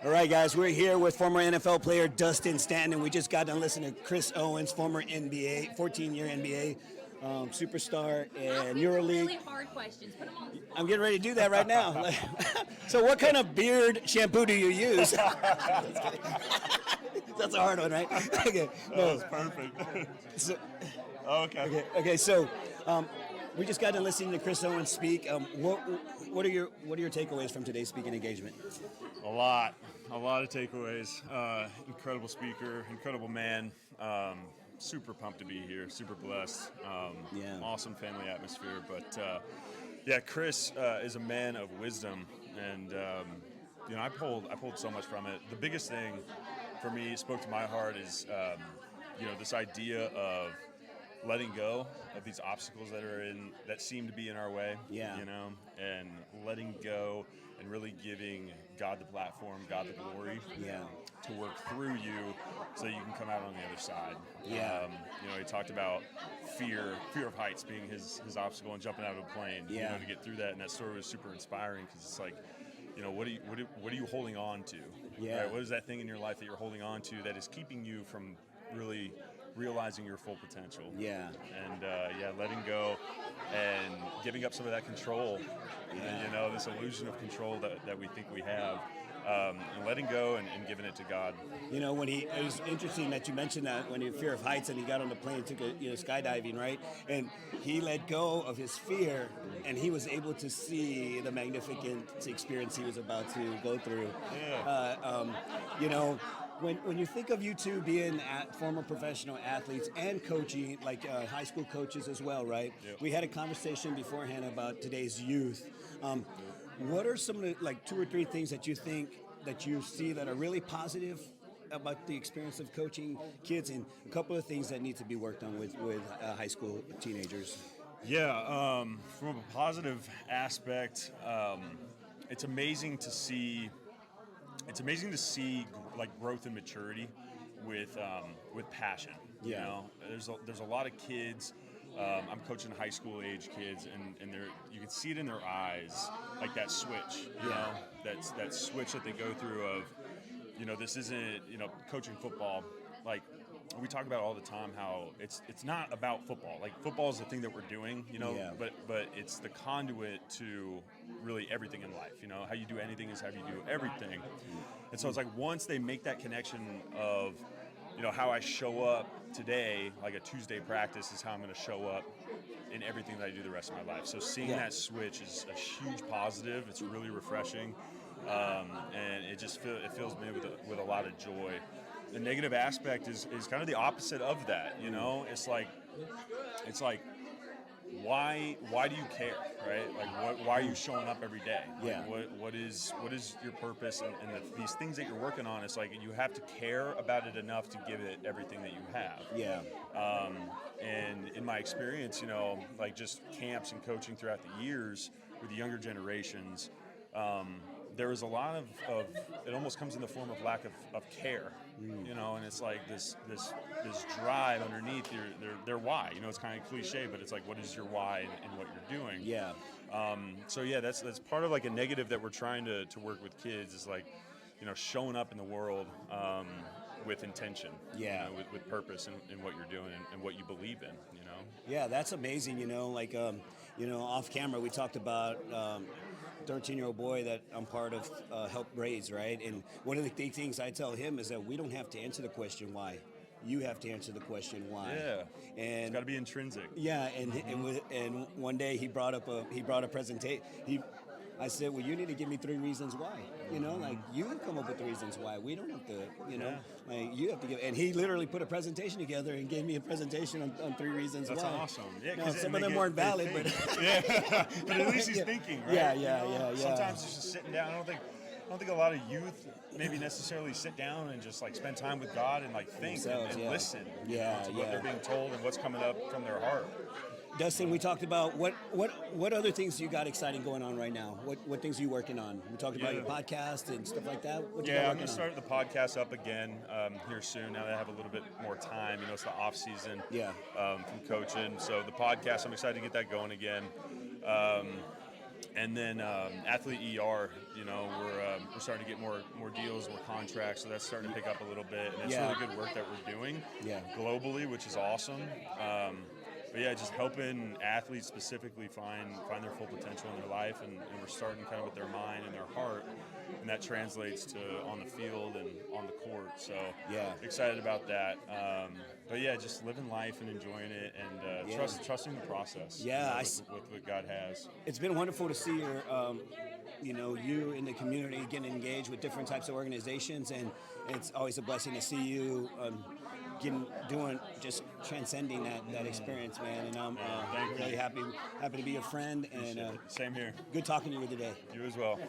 All right, guys, we're here with former NFL player Dustin Stanton. We just got done listening to Chris Owens, former NBA, 14-year NBA superstar and EuroLeague. Really hard questions. Put them on. I'm getting ready to do that right now. So, what kind of beard shampoo do you use? That's a hard one, right? Okay, no. That was perfect. So, okay. Okay. So, we just got done listening to Chris Owens speak. What are your takeaways from today's speaking engagement? A lot of takeaways. Incredible speaker, incredible man. Super pumped to be here. Super blessed. Awesome family atmosphere. But Chris is a man of wisdom, and I pulled so much from it. The biggest thing for me, spoke to my heart, is this idea of letting go of these obstacles that seem to be in our way, and letting go and really giving God the platform, God the glory, to work through you so that you can come out on the other side. He talked about fear of heights being his obstacle and jumping out of a plane, to get through that, and that story was super inspiring because it's like, what are you holding on to? Right? What is that thing in your life that you're holding on to that is keeping you from really realizing your full potential? And letting go and giving up some of that control, and this illusion of control that we think we have, and letting go and giving it to God. It was interesting that you mentioned that when he had fear of heights and he got on the plane and took skydiving, right? And he let go of his fear and he was able to see the magnificent experience he was about to go through. When you think of you two being former professional athletes and coaching, like high school coaches as well, right? Yep. We had a conversation beforehand about today's youth. What are some of the 2 or 3 things that you think that you see that are really positive about the experience of coaching kids, and a couple of things that need to be worked on with high school teenagers? From a positive aspect, it's amazing to see. It's amazing to see growth and maturity with passion. There's a lot of kids. I'm coaching high school age kids, and you can see it in their eyes, like that switch. That switch that they go through of, this isn't coaching football. Like we talk about all the time how it's not about football. Like football is the thing that we're doing, but it's the conduit to really everything in life. How you do anything is how you do everything. And so it's like once they make that connection of, how I show up today, like a Tuesday practice is how I'm going to show up in everything that I do the rest of my life. So seeing that switch is a huge positive. It's really refreshing, and it fills me with a lot of joy. The negative aspect is kind of the opposite of that. It's like why do you care, right? Like why are you showing up every day? What is your purpose and these things that you're working on? It's like you have to care about it enough to give it everything that you have. And in my experience, just camps and coaching throughout the years with the younger generations, there is a lot of it almost comes in the form of lack of care, and it's like this drive underneath their why. It's kind of cliche, but it's like, what is your why in what you're doing? That's part of like a negative that we're trying to work with kids is like, showing up in the world with intention, with purpose in what you're doing and what you believe in, Yeah, that's amazing. Off camera we talked about 13-year-old boy that I'm part of helped raise, right? And one of the things I tell him is that we don't have to answer the question why. You have to answer the question why. Yeah, and it's got to be intrinsic. Yeah, and one day he brought a presentation. I said, well, you need to give me 3 reasons why. You come up with the reasons why. We don't have to, you have to give. And he literally put a presentation together and gave me a presentation on 3 reasons why. That's awesome. Yeah, now, some of them weren't valid, but but at least he's thinking, right? Yeah. Sometimes it's just sitting down. I don't think a lot of youth maybe necessarily sit down and just spend time with God and think and listen to what they're being told and what's coming up from their heart. Dustin, we talked about what other things you got exciting going on right now? What things are you working on? We talked about your podcast and stuff like that. I'm going to start the podcast up again here soon. Now that I have a little bit more time, it's the off season from coaching. So the podcast, I'm excited to get that going again. And then athlete ER, you know, we're starting to get more deals, more contracts, so that's starting to pick up a little bit. And it's really good work that we're doing globally, which is awesome. But yeah, just helping athletes specifically find their full potential in their life, and we're starting kind of with their mind and their heart, and that translates to on the field and on the court. So excited about that. But yeah, just living life and enjoying it, and trusting the process. Yeah, with what God has. It's been wonderful to see your, you in the community getting engaged with different types of organizations, and it's always a blessing to see you transcending that experience, man. And I'm really happy to be your friend. And Same here. good talking to you today. You as well.